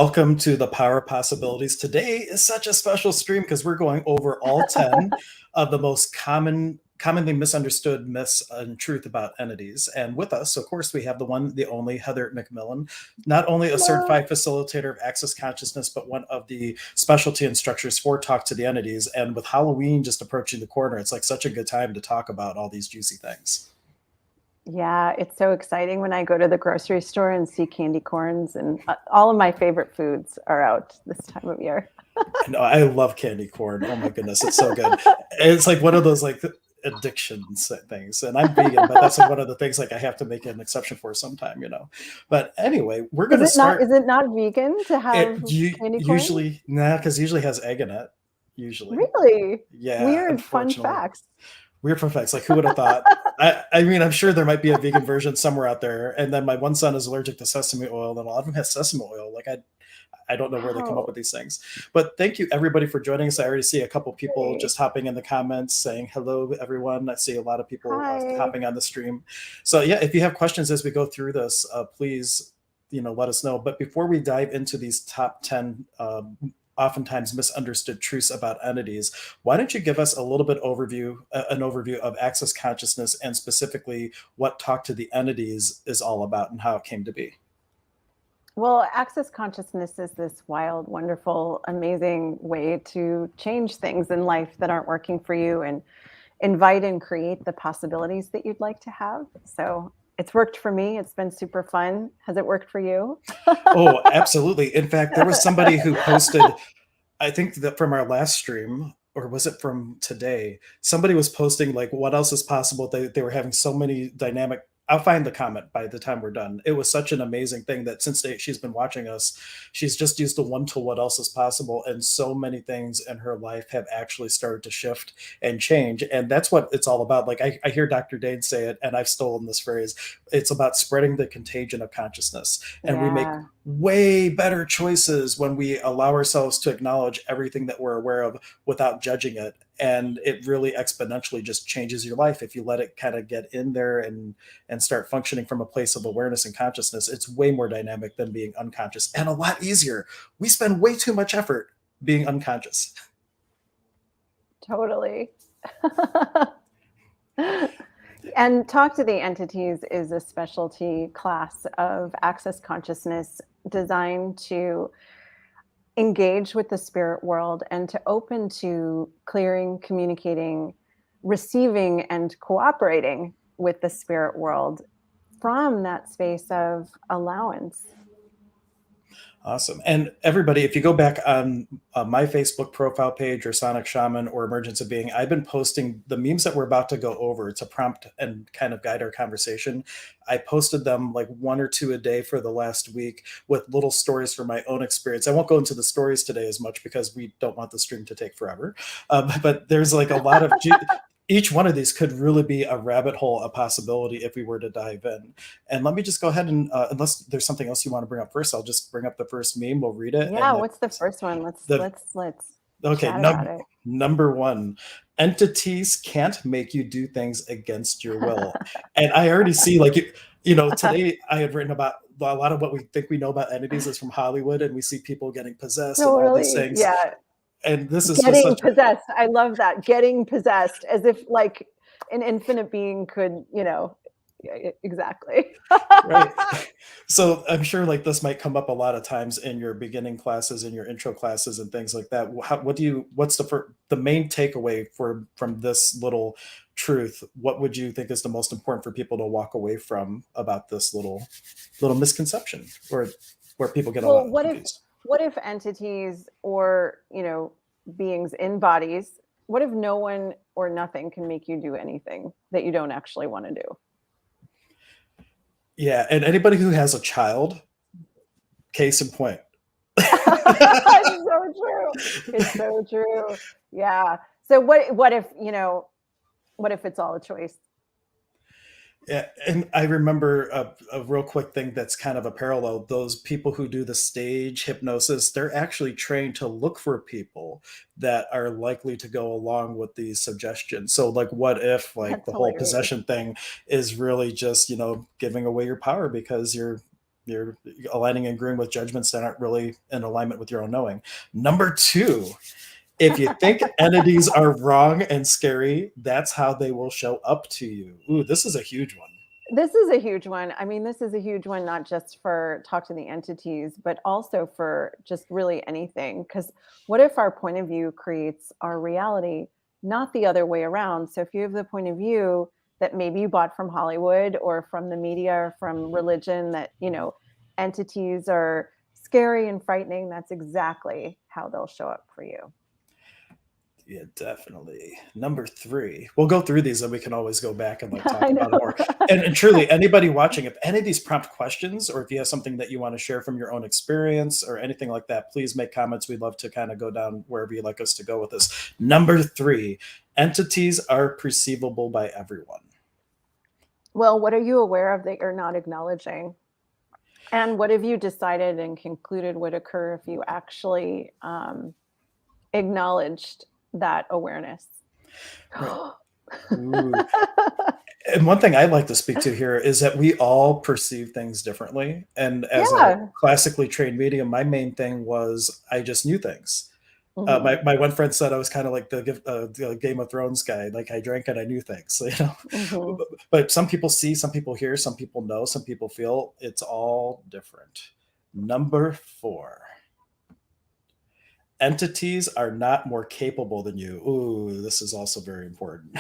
Welcome to the Power of Possibilities. Today is such a special stream because we're going over all 10 of the most commonly misunderstood myths and truth about entities. And with us, of course, we have the one, the only Heather MacMillian, not only a certified facilitator of access consciousness, but one of the specialty instructors for Talk to the Entities. And with Halloween just approaching the corner, it's like such a good time to talk about all these juicy things. Yeah, it's so exciting when I go to the grocery store and see candy corns, and all of my favorite foods are out this time of year. No, I love candy corn. Oh my goodness, it's so good. It's like one of those like addictions things. And I'm vegan, but that's like one of the things like I have to make an exception for sometime, you know. But anyway, we're going to start. Is it not vegan to have candy corn? Usually, nah, because usually has egg in it. Usually. Really? Yeah. Weird fun facts. Weird fun facts. Like, who would have thought? I mean, I'm sure there might be a vegan version somewhere out there. And then my one son is allergic to sesame oil, and a lot of them have sesame oil. Like, I don't know where they come up with these things. But thank you, everybody, for joining us. I already see a couple people just hopping in the comments saying hello, everyone. I see a lot of people hopping on the stream. So, yeah, if you have questions as we go through this, please, let us know. But before we dive into these top 10 oftentimes misunderstood truths about entities, why don't you give us a little bit an overview of access consciousness and specifically what Talk to the Entities is all about and how it came to be? Well, access consciousness is this wild, wonderful, amazing way to change things in life that aren't working for you and invite and create the possibilities that you'd like to have. So it's worked for me. It's been super fun. Has it worked for you? Oh, absolutely. In fact, there was somebody who posted, I think that from our last stream, or was it from today? Somebody was posting like, what else is possible? They were having so many dynamic. I'll find the comment by the time we're done. It was such an amazing thing that since she's been watching us, she's just used the one tool, what else is possible. And so many things in her life have actually started to shift and change. And that's what it's all about. Like I hear Dr. Dain say it, and I've stolen this phrase. It's about spreading the contagion of consciousness. And we make way better choices when we allow ourselves to acknowledge everything that we're aware of without judging it. And it really exponentially just changes your life if you let it kind of get in there and start functioning from a place of awareness and consciousness. It's way more dynamic than being unconscious and a lot easier. We spend way too much effort being unconscious. Totally. And Talk to the Entities is a specialty class of access consciousness designed to engage with the spirit world and to open to clearing, communicating, receiving, and cooperating with the spirit world from that space of allowance. Awesome. And everybody, if you go back on my Facebook profile page or Sonic Shaman or Emergence of Being, I've been posting the memes that we're about to go over to prompt and kind of guide our conversation. I posted them like 1 or 2 a day for the last week with little stories from my own experience. I won't go into the stories today as much because we don't want the stream to take forever. But there's like a lot of... Each one of these could really be a rabbit hole, a possibility if we were to dive in. And let me just go ahead and, unless there's something else you want to bring up first, I'll just bring up the first meme. We'll read it. Yeah, what's the first one? Let's okay, number 1. Entities can't make you do things against your will. And I already see, like, today I had written about a lot of what we think we know about entities is from Hollywood, and we see people getting possessed and all these things. Yeah. And this is getting possessed. I love that. Getting possessed, as if like an infinite being could, exactly. Right. So I'm sure like this might come up a lot of times in your beginning classes, in your intro classes and things like that. What's the main takeaway from this little truth? What would you think is the most important for people to walk away from about this little misconception or where people get a lot confused? What if entities or, beings in bodies, what if no one or nothing can make you do anything that you don't actually want to do? Yeah. And anybody who has a child, case in point. It's so true. It's so true. Yeah. So what if it's all a choice? Yeah, and I remember a real quick thing that's kind of a parallel. Those people who do the stage hypnosis, they're actually trained to look for people that are likely to go along with these suggestions. So like, what if like the whole possession thing is really just, giving away your power because you're You're aligning and agreeing with judgments that aren't really in alignment with your own knowing. Number 2, if you think entities are wrong and scary, that's how they will show up to you. Ooh, this is a huge one. This is a huge one. I mean, this is a huge one, not just for talk to the entities, but also for just really anything. Because what if our point of view creates our reality, not the other way around? So if you have the point of view that maybe you bought from Hollywood or from the media or from religion that, entities are scary and frightening, that's exactly how they'll show up for you. Yeah, definitely. Number 3. We'll go through these and we can always go back and like I talk about it know. more. And truly, anybody watching, if any of these prompt questions, or if you have something that you want to share from your own experience or anything like that, please make comments. We'd love to kind of go down wherever you'd like us to go with this. Number 3, entities are perceivable by everyone. Well, what are you aware of that you're not acknowledging? And what have you decided and concluded would occur if you actually acknowledged that awareness? Right. Ooh. And one thing I'd like to speak to here is that we all perceive things differently. And as a Yeah. classically trained medium, my main thing was I just knew things. Hmm. My one friend said I was kind of like the Game of Thrones guy. Like I drank and I knew things, Hmm. But some people see, some people hear, some people know, some people feel. It's all different. Number 4, entities are not more capable than you. Ooh, this is also very important.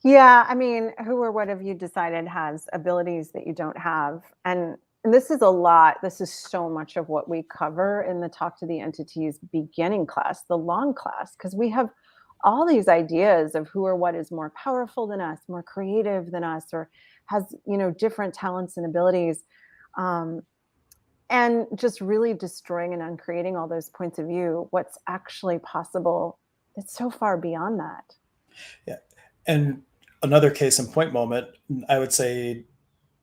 Yeah, I mean, who or what have you decided has abilities that you don't have? And this is a lot. This is so much of what we cover in the Talk to the Entities beginning class, the long class, because we have all these ideas of who or what is more powerful than us, more creative than us, or has, different talents and abilities. Um, and just really destroying and uncreating all those points of view, what's actually possible. It's so far beyond that. Yeah. And another case in point moment, I would say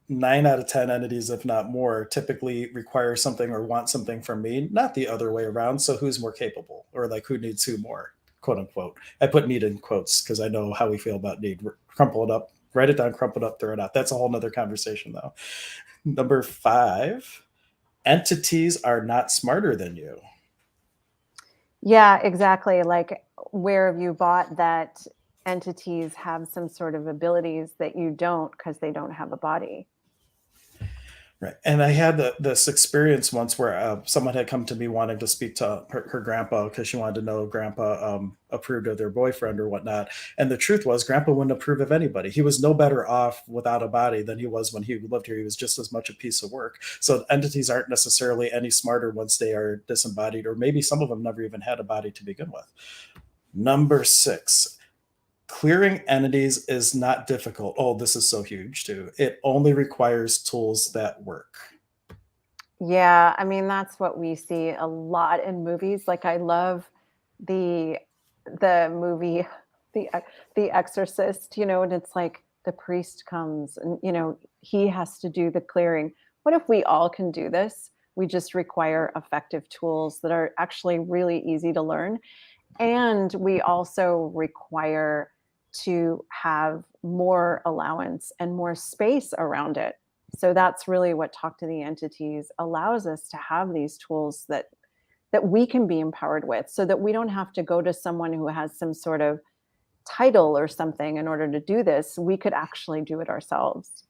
9 out of 10 entities, if not more, typically require something or want something from me, not the other way around. So who's more capable, or like who needs who more, quote unquote. I put need in quotes because I know how we feel about need. Crumple it up, write it down, crumple it up, throw it out. That's a whole nother conversation though. Number 5, entities are not smarter than you. Yeah, exactly. Like, where have you bought that entities have some sort of abilities that you don't because they don't have a body? Right. And I had this experience once where someone had come to me wanting to speak to her grandpa because she wanted to know if grandpa approved of their boyfriend or whatnot. And the truth was, grandpa wouldn't approve of anybody. He was no better off without a body than he was when he lived here. He was just as much a piece of work. So entities aren't necessarily any smarter once they are disembodied, or maybe some of them never even had a body to begin with. Number 6, clearing entities is not difficult. Oh, this is so huge too. It only requires tools that work. Yeah, I mean, that's what we see a lot in movies. Like, I love the movie the Exorcist, and it's like the priest comes and he has to do the clearing. What if we all can do this? We just require effective tools that are actually really easy to learn. And we also require to have more allowance and more space around it. So that's really what Talk to the Entities allows us to have, these tools that we can be empowered with, so that we don't have to go to someone who has some sort of title or something in order to do this. We could actually do it ourselves.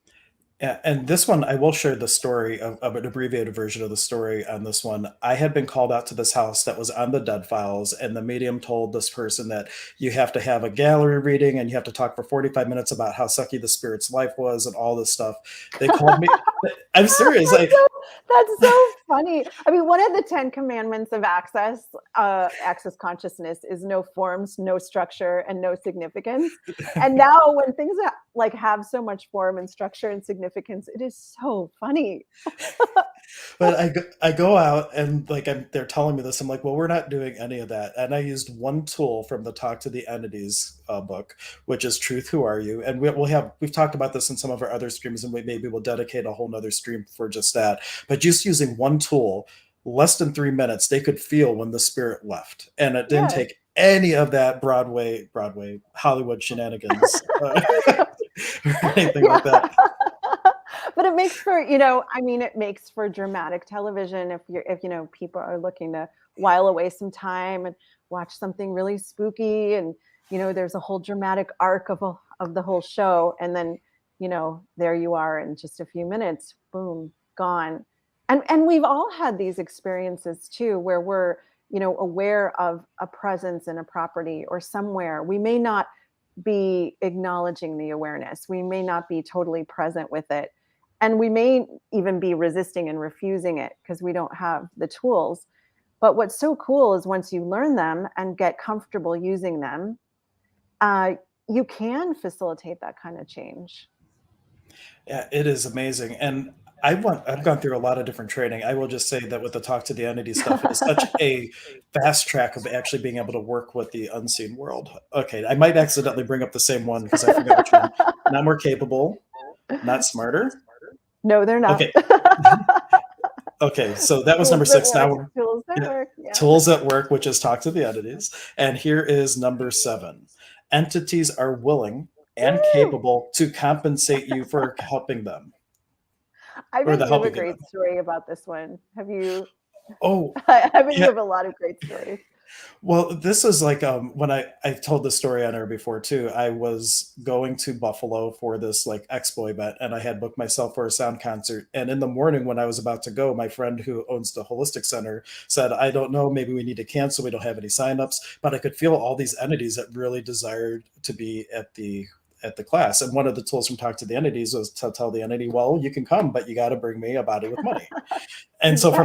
Yeah, and this one, I will share the story of an abbreviated version of the story on this one. I had been called out to this house that was on the dead files, and the medium told this person that you have to have a gallery reading and you have to talk for 45 minutes about how sucky the spirit's life was and all this stuff. They called me. I'm serious. That's so that's so funny. I mean, one of the 10 commandments of access consciousness is no forms, no structure, and no significance. And now when things like have so much form and structure and significance, it is so funny. But I go out and like they're telling me this. I'm like, well, we're not doing any of that. And I used one tool from the Talk to the Entities book, which is Truth. Who are you? And we've talked about this in some of our other streams, and maybe we'll dedicate a whole nother stream for just that. But just using one tool, less than 3 minutes, they could feel when the spirit left, and it didn't Yes. take any of that Broadway Hollywood shenanigans or anything like that. But it makes for, I mean, it makes for dramatic television if people are looking to while away some time and watch something really spooky, and there's a whole dramatic arc of the whole show, and then there you are in just a few minutes, boom, gone. And we've all had these experiences too, where we're aware of a presence in a property or somewhere. We may not be acknowledging the awareness. We may not be totally present with it. And we may even be resisting and refusing it because we don't have the tools. But what's so cool is once you learn them and get comfortable using them, you can facilitate that kind of change. Yeah, it is amazing. And I've gone through a lot of different training. I will just say that with the talk to the entity stuff, it is such a fast track of actually being able to work with the unseen world. Okay, I might accidentally bring up the same one because I forget which one. Not more capable, not smarter. No, they're not. Okay. Okay, so that was number 6. Now Tools that yeah, work. Yeah. tools at work, which is talk to the entities. And here is number 7. Entities are willing and capable to compensate you for helping them. I Or bet the you have a helping great them. story about this one. Have you? Oh, I bet you yeah. have a lot of great stories. Well, this is like when I've told this story on air before too. I was going to Buffalo for this like expo event, and I had booked myself for a sound concert. And in the morning when I was about to go, my friend who owns the holistic center said, "I don't know, maybe we need to cancel. We don't have any signups." But I could feel all these entities that really desired to be at the class. And one of the tools from Talk to the Entities was to tell the entity, "Well, you can come, but you got to bring me a body with money." And so Exactly.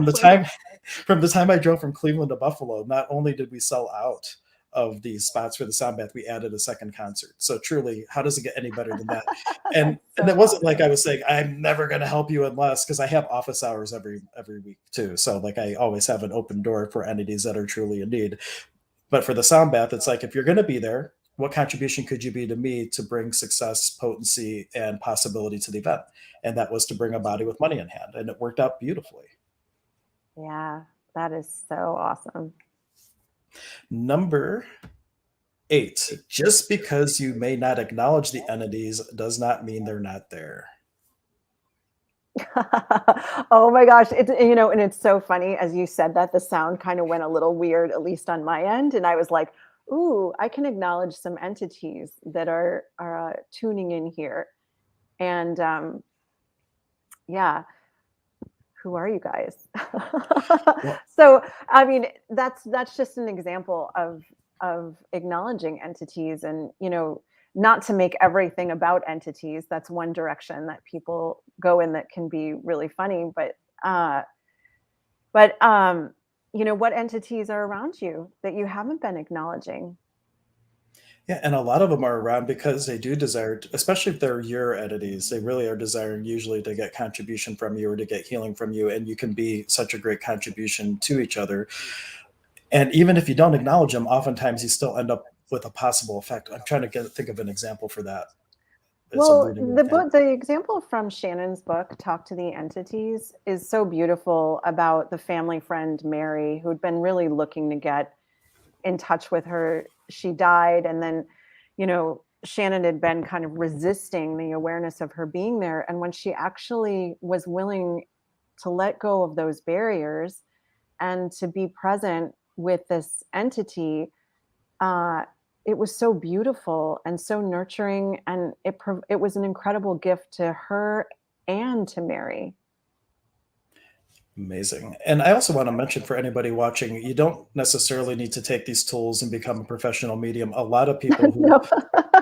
from the time I drove from Cleveland to Buffalo, not only did we sell out of these spots for the sound bath, we added a second concert. So truly, how does it get any better than that? And So it wasn't like I awesome. was saying, I'm never gonna help you unless, because I have office hours every week too. So like I always have an open door for entities that are truly in need. But for the sound bath, it's like if you're gonna be there, what contribution could you be to me to bring success, potency, and possibility to the event? And that was to bring a body with money in hand. And it worked out beautifully. Yeah, that is so awesome. Number 8, just because you may not acknowledge the entities does not mean they're not there. Oh my gosh. And it's so funny as you said that the sound kind of went a little weird, at least on my end. And I was like, ooh, I can acknowledge some entities that are tuning in here. And yeah, who are you guys? Well, So, I mean, that's just an example of acknowledging entities, and not to make everything about entities. That's one direction that people go in that can be really funny. Uh, but what entities are around you that you haven't been acknowledging? yeah, and a lot of them are around because they do desire, especially if they're your entities, they really are desiring usually to get contribution from you or to get healing from you. And you can be such a great contribution to each other. And even if you don't acknowledge them, oftentimes you still end up with a possible effect. I'm trying to think of an example for that. It's Well, eluding me the again. book, the example from Shannon's book, Talk to the Entities, is so beautiful about the family friend Mary, who'd been really looking to get in touch with her. She died, and then, Shannon had been kind of resisting the awareness of her being there. And when she actually was willing to let go of those barriers and to be present with this entity, uh, it was so beautiful and so nurturing, and it was an incredible gift to her and to Mary. Amazing. And I also want to mention for anybody watching, you don't necessarily need to take these tools and become a professional medium. A lot of people who No.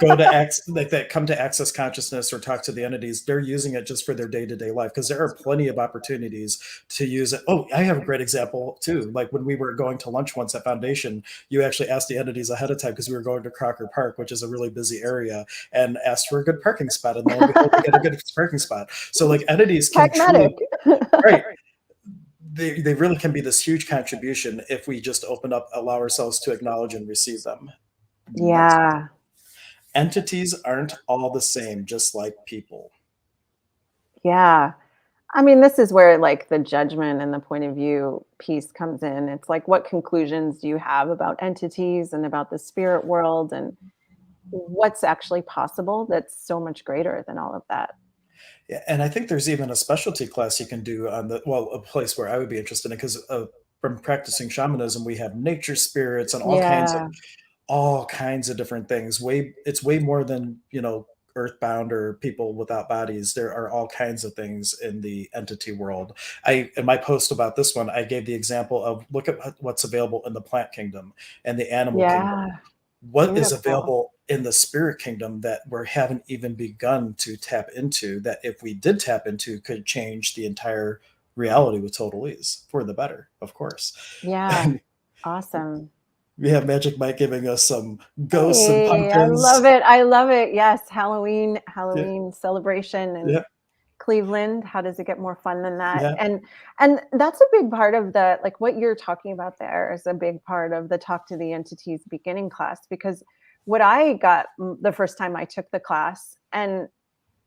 go to like that come to access consciousness or talk to the entities, they're using it just for their day-to-day life because there are plenty of opportunities to use it. Oh, I have a great example too. Like when we were going to lunch once at Foundation, you actually asked the entities ahead of time because we were going to Crocker Park, which is a really busy area, and asked for a good parking spot. And lo and behold, we get a good parking spot. So like entities can Pragmatic. truly, right, they really can be this huge contribution if we just open up, allow ourselves to acknowledge and receive them. Next, Yeah. entities aren't all the same, just like people. Yeah. I mean, this is where like the judgment and the point of view piece comes in. It's like, what conclusions do you have about entities and about the spirit world, and what's actually possible that's so much greater than all of that? Yeah, and I think there's even a specialty class you can do on the well, a place where I would be interested in because from practicing shamanism, we have nature spirits and Yeah. all kinds of different things. It's way more than, earthbound or people without bodies. There are all kinds of things in the entity world. I in my post about this one, I gave the example of look at what's available in the plant kingdom and the animal kingdom. Yeah. What is Beautiful. available in the spirit kingdom that we haven't even begun to tap into, that if we did tap into could change the entire reality with total ease for the better, of course. Yeah. And Awesome. we have Magic Mike giving us some ghosts and Hey, I love pumpkins. it. I love it. Yes, Yeah, Halloween celebration in yeah, Cleveland. How does it get more fun than that? yeah. And that's a big part of the like what you're talking about there is a big part of the Talk to the Entities beginning class because what I got the first time I took the class and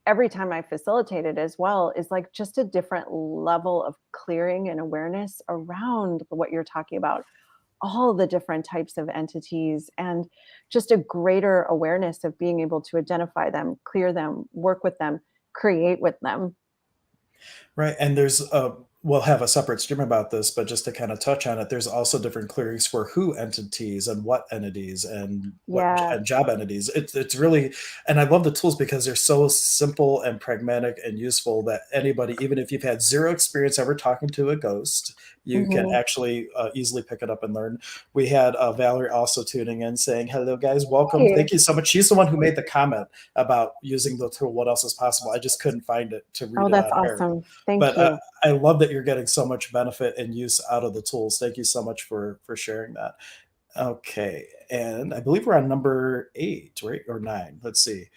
every time I facilitated as well is like just a different level of clearing and awareness around what you're talking about, all the different types of entities, and just a greater awareness of being able to identify them, clear them, work with them, create with them. Right, and we'll have a separate stream about this, but just to kind of touch on it, there's also different clearings for who entities and what entities and Yeah. and job entities. It's really, and I love the tools because they're so simple and pragmatic and useful that anybody, even if you've had zero experience ever talking to a ghost, you can Mhm. actually easily pick it up and learn. We had Valerie also tuning in saying, "Hello, guys, welcome. Hey. Thank you so much." She's the one who made the comment about using the tool. What else is possible? I just couldn't find it to read Oh, it that's on air, awesome. Thank but you. I love that you're getting so much benefit and use out of the tools. Thank you so much for sharing that. Okay, and I believe we're on number 8, right, or 9. Let's see.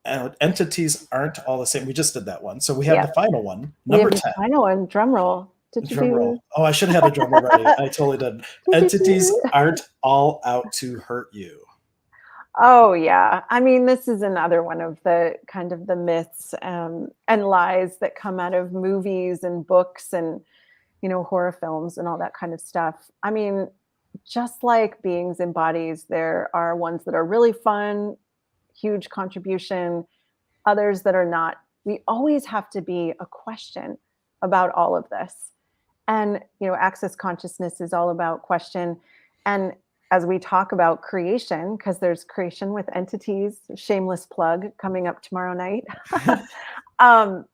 Entities aren't all the same. We just did that one, so we have Yeah. the final one, We number have the 10. final one, drum roll. Drum Do-do-do. roll. Oh, I should have had a drum roll ready. I totally did. Entities Do-do-do. aren't all out to hurt you. Oh yeah. I mean, this is another one of the kind of the myths and lies that come out of movies and books and horror films and all that kind of stuff. I mean, just like beings and bodies, there are ones that are really fun, huge contribution, others that are not. We always have to be a question about all of this. And, access consciousness is all about question. And as we talk about creation, because there's creation with entities, shameless plug coming up tomorrow night. um,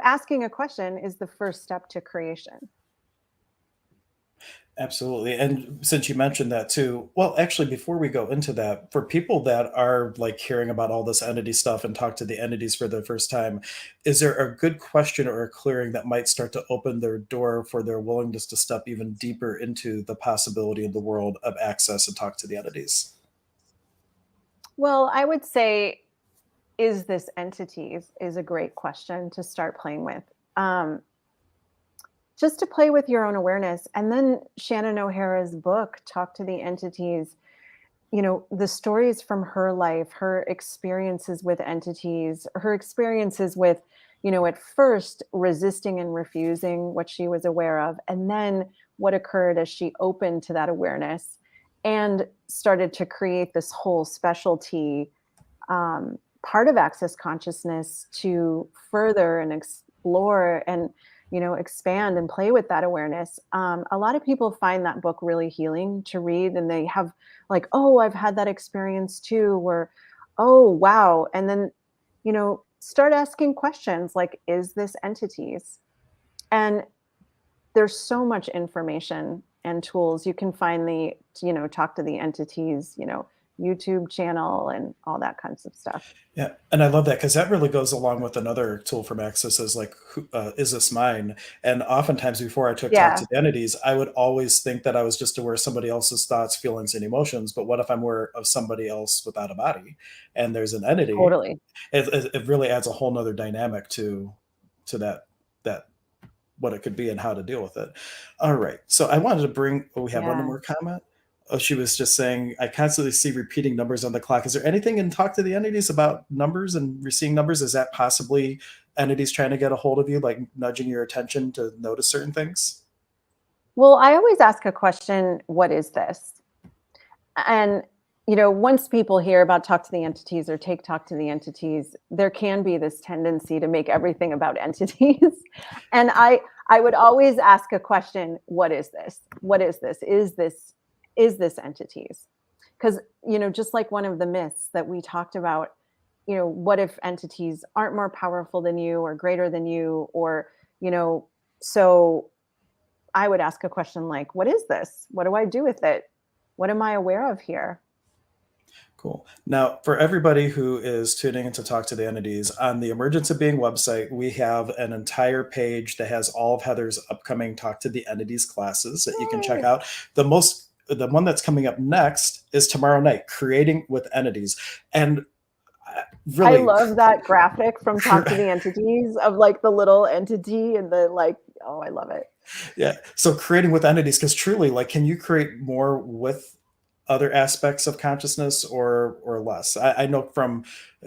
asking a question is the first step to creation. Absolutely. And since you mentioned that too, well, actually, before we go into that, for people that are like hearing about all this entity stuff and talk to the entities for the first time, is there a good question or a clearing that might start to open their door for their willingness to step even deeper into the possibility of the world of access and talk to the entities? Well, I would say, is this entities is a great question to start playing with. Um, just to play with your own awareness. And then Shannon O'Hara's book, Talk to the Entities, the stories from her life, her experiences with entities, her experiences with, at first resisting and refusing what she was aware of, and then what occurred as she opened to that awareness and started to create this whole specialty part of access consciousness to further and explore and expand and play with that awareness. A lot of people find that book really healing to read, and they have like, oh, I've had that experience too, or oh wow, and then start asking questions like, is this entities? And there's so much information and tools. You can find the talk to the entities YouTube channel and all that kinds of stuff. Yeah, and I love that because that really goes along with another tool from Access is like, is this mine? And oftentimes before I took Talk Yeah, to the Entities, I would always think that I was just aware of somebody else's thoughts, feelings, and emotions. But what if I'm aware of somebody else without a body and there's an entity? totally. It really adds a whole nother dynamic to that what it could be and how to deal with it. All right. So I wanted to bring, oh, we have one Yeah. more comment. Oh, she was just saying, I constantly see repeating numbers on the clock. Is there anything in Talk to the Entities about numbers and seeing numbers? Is that possibly entities trying to get a hold of you, like nudging your attention to notice certain things? Well, I always ask a question, what is this? And once people hear about talk to the entities or take talk to the entities, there can be this tendency to make everything about entities. And I would always ask a question, what is this? What is this? Is this entities? Because, just like one of the myths that we talked about, what if entities aren't more powerful than you or greater than you? Or, so I would ask a question like, what is this? What do I do with it? What am I aware of here? Cool. Now, for everybody who is tuning in to talk to the entities, on the Emergence of Being website, we have an entire page that has all of Heather's upcoming Talk to the Entities classes that you can check Yay. out. The one that's coming up next is tomorrow night, Creating with Entities. And I really, love that graphic from Talk to the Entities of like the little entity and the like, oh, I love it. yeah. So creating with entities, because truly, like, can you create more with other aspects of consciousness or less? I know from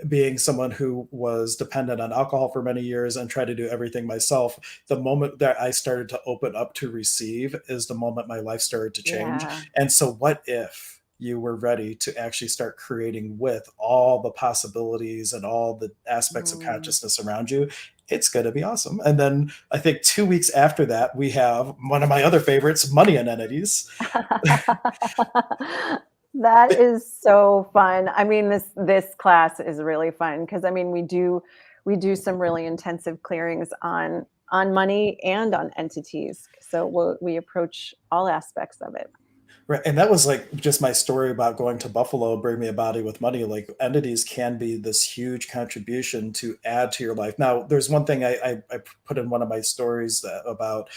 being someone who was dependent on alcohol for many years and tried to do everything myself, the moment that I started to open up to receive is the moment my life started to change. Yeah. And so what if you were ready to actually start creating with all the possibilities and all the aspects of Mm. consciousness around you? It's going to be awesome. And then I think 2 weeks after that, we have one of my other favorites, money and entities. That is so fun. I mean, this class is really fun because I mean we do some really intensive clearings on money and on entities. So we approach all aspects of it. Right. And that was like just my story about going to Buffalo, bring me a body with money. Like entities can be this huge contribution to add to your life. Now, there's one thing I put in one of my stories about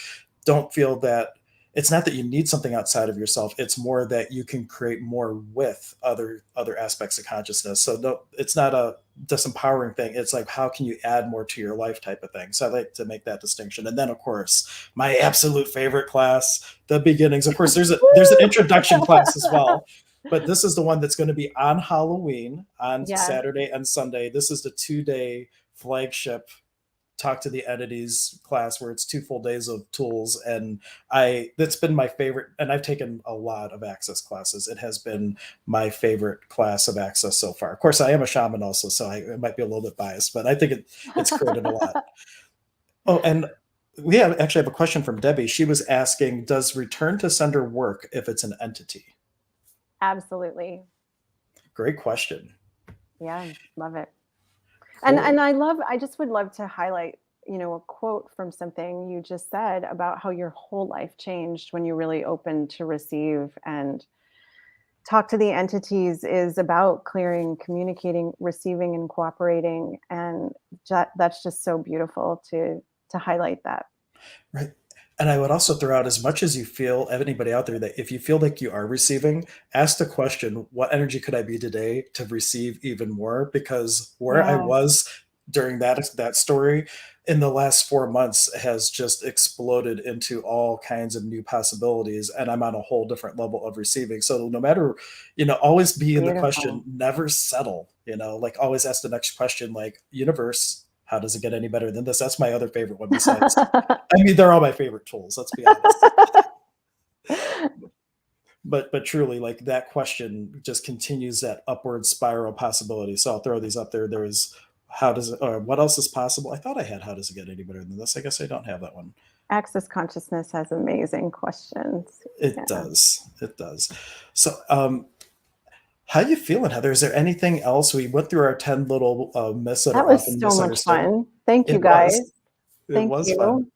don't feel that it's not that you need something outside of yourself. It's more that you can create more with other aspects of consciousness. So no, it's not a disempowering thing. It's like, how can you add more to your life type of thing. So I like to make that distinction. And then of course, my absolute favorite class, the beginnings. Of course, there's an introduction class as well. But this is the one that's going to be on Halloween on Yes. Saturday and Sunday. This is the 2-day flagship talk to the entities class where it's 2 full days of tools. And that's been my favorite, and I've taken a lot of access classes. It has been my favorite class of access so far. Of course, I am a shaman also, so I might be a little bit biased, but I think it's created a lot. Oh, and actually have a question from Debbie. She was asking, does return to sender work if it's an entity? Absolutely. Great question. Yeah, love it. And Cool. I just would love to highlight, a quote from something you just said about how your whole life changed when you really opened to receive. And talk to the entities is about clearing, communicating, receiving, and cooperating. And that's just so beautiful to highlight that. Right. And I would also throw out, as much as you feel, anybody out there, that if you feel like you are receiving, ask the question, what energy could I be today to receive even more? Because where I Yeah, was during that story in the last 4 months has just exploded into all kinds of new possibilities. And I'm on a whole different level of receiving. So no matter, always be in the question, beautiful. never settle, like always ask the next question, like, universe, how does it get any better than this? That's my other favorite one besides, I mean, they're all my favorite tools, let's be honest. But truly, like, that question just continues that upward spiral possibility. So I'll throw these up there. There's how does it, or what else is possible? I thought I had how does it get any better than this? I guess I don't have that one. Access consciousness has amazing questions. It Yeah. does. It does. So how you feeling, Heather? Is there anything else? We went through our 10 little myths that That are was often so much misunderstood. fun. Thank you It was. guys. It Thank was fun. you.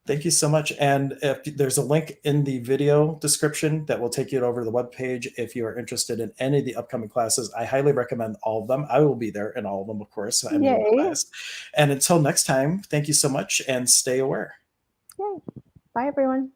Thank you so much. And if there's a link in the video description that will take you over to the webpage if you are interested in any of the upcoming classes, I highly recommend all of them. I will be there in all of them, of course. I'm a little bit Yay. biased. And until next time, thank you so much and stay aware. Yay. Bye, everyone.